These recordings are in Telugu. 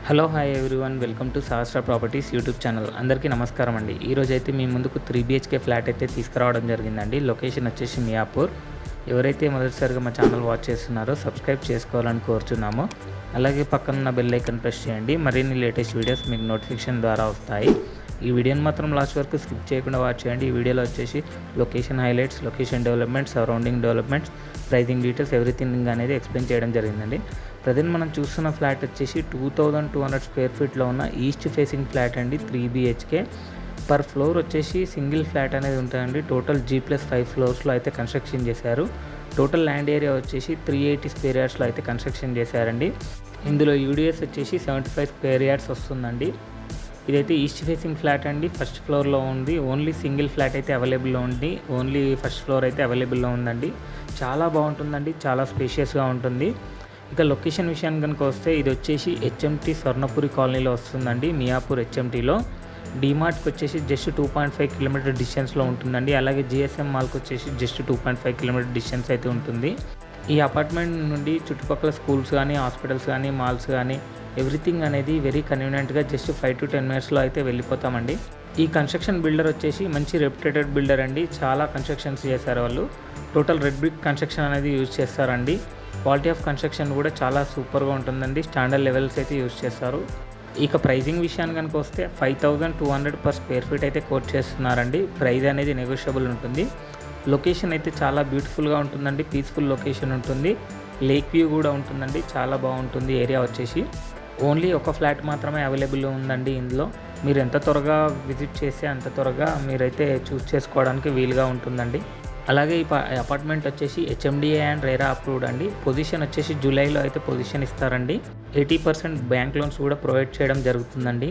Hello hi everyone, welcome to Sahasra properties YouTube channel. అందరికీ నమస్కారం అండి. ఈరోజు అయితే మీ ముందుకు 3 BHK ఫ్లాట్ అయితే తీసుకురావడం జరిగిందండి. లొకేషన్ వచ్చేసి మియాపూర్. ఎవరైతే మొదటిసారిగా మా ఛానల్ వాచ్ చేస్తున్నారో సబ్స్క్రైబ్ చేసుకోవాలని కోరుచున్నాము. అలాగే పక్కన బెల్ ఐకాన్ ప్రెస్ చేయండి. మరిన్ని లేటెస్ట్ వీడియోస్ మీకు నోటిఫికేషన్ ద్వారా వస్తాయి. ఈ వీడియోని మాత్రం లాస్ట్ వరకు స్కిప్ చేయకుండా వాచ్ చేయండి. ఈ వీడియోలో వచ్చేసి location highlights, location developments, surrounding developments, pricing details everything అనేది ఎక్స్ప్లెయిన్ చేయడం జరిగిందండి. ప్రజెంట్ మనం చూస్తున్న ఫ్లాట్ వచ్చేసి 2200 స్క్వేర్ ఫీట్లో ఉన్న ఈస్ట్ ఫేసింగ్ ఫ్లాట్ అండి. 3 BHK. పర్ ఫ్లోర్ వచ్చేసి సింగిల్ ఫ్లాట్ అనేది ఉంటుందండి. టోటల్ G+5 ఫ్లోర్స్లో అయితే కన్స్ట్రక్షన్ చేశారు. టోటల్ ల్యాండ్ ఏరియా వచ్చేసి 380 స్క్వేర్ యార్డ్స్లో అయితే కన్స్ట్రక్షన్ చేశారండి. ఇందులో యూడిఎస్ వచ్చేసి 75 స్క్వేర్ యార్డ్స్ వస్తుందండి. ఇదైతే ఈస్ట్ ఫేసింగ్ ఫ్లాట్ అండి. ఫస్ట్ ఫ్లోర్లో ఉంది. ఓన్లీ సింగిల్ ఫ్లాట్ అయితే అవైలబుల్లో ఉంది. ఓన్లీ ఫస్ట్ ఫ్లోర్ అయితే అవైలబుల్లో ఉందండి. చాలా బాగుంటుందండి. చాలా స్పేషియస్గా ఉంటుంది. ఇక లొకేషన్ విషయానికి కనుక వస్తే ఇది వచ్చేసి HMT స్వర్ణపురి కాలనీలో వస్తుందండి. మియాపూర్ HMTలో. డిమార్ట్కి వచ్చేసి జస్ట్ 2.5 కిలోమీటర్ డిస్టెన్స్లో ఉంటుందండి. అలాగే GSM మాల్కి వచ్చేసి జస్ట్ 2.5 కిలోమీటర్ డిస్టెన్స్ అయితే ఉంటుంది. ఈ అపార్ట్మెంట్ నుండి చుట్టుపక్కల స్కూల్స్ కానీ, హాస్పిటల్స్ కానీ, మాల్స్ కానీ ఎవ్రీథింగ్ అనేది వెరీ కన్వీనియంట్గా జస్ట్ 5 to 10 మినిట్స్లో అయితే వెళ్ళిపోతామండి. ఈ కన్స్ట్రక్షన్ బిల్డర్ వచ్చేసి మంచి రెప్యుటేటెడ్ బిల్డర్ అండి. చాలా కన్స్ట్రక్షన్స్ చేశారు వాళ్ళు. టోటల్ రెడ్ బ్రిక్ కన్స్ట్రక్షన్ అనేది యూజ్ చేస్తారండి. క్వాలిటీ ఆఫ్ కన్స్ట్రక్షన్ కూడా చాలా సూపర్గా ఉంటుందండి. స్టాండర్డ్ లెవెల్స్ అయితే యూజ్ చేస్తారు. ఇక ప్రైజింగ్ విషయానికి కనుక వస్తే 5200 పర్ స్క్వేర్ ఫీట్ అయితే కోట్ చేస్తున్నారండి. ప్రైస్ అనేది నెగోషియబుల్ ఉంటుంది. లొకేషన్ అయితే చాలా బ్యూటిఫుల్గా ఉంటుందండి. పీస్ఫుల్ లొకేషన్ ఉంటుంది. లేక్ వ్యూ కూడా ఉంటుందండి. చాలా బాగుంటుంది ఏరియా వచ్చేసి. ఓన్లీ ఒక ఫ్లాట్ మాత్రమే అవైలబుల్ ఉందండి. ఇందులో మీరు ఎంత త్వరగా విజిట్ చేస్తే అంత త్వరగా మీరైతే చూస్ చేసుకోవడానికి వీలుగా ఉంటుందండి. అలాగే ఈ అపార్ట్మెంట్ వచ్చేసి HMDA అండ్ RERA అప్రూవ్డ్ అండి. పొజిషన్ వచ్చేసి జూలైలో అయితే పొజిషన్ ఇస్తారండి. 80% బ్యాంక్ లోన్స్ కూడా ప్రొవైడ్ చేయడం జరుగుతుందండి.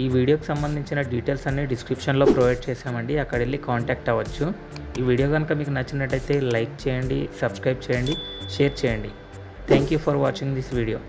ఈ వీడియోకి సంబంధించిన డీటెయిల్స్ అన్ని డిస్క్రిప్షన్లో ప్రొవైడ్ చేశామండి. అక్కడ వెళ్ళి కాంటాక్ట్ అవ్వచ్చు. ఈ వీడియో కనుక మీకు నచ్చినట్టయితే లైక్ చేయండి, సబ్స్క్రైబ్ చేయండి, షేర్ చేయండి. Thank you for watching this video.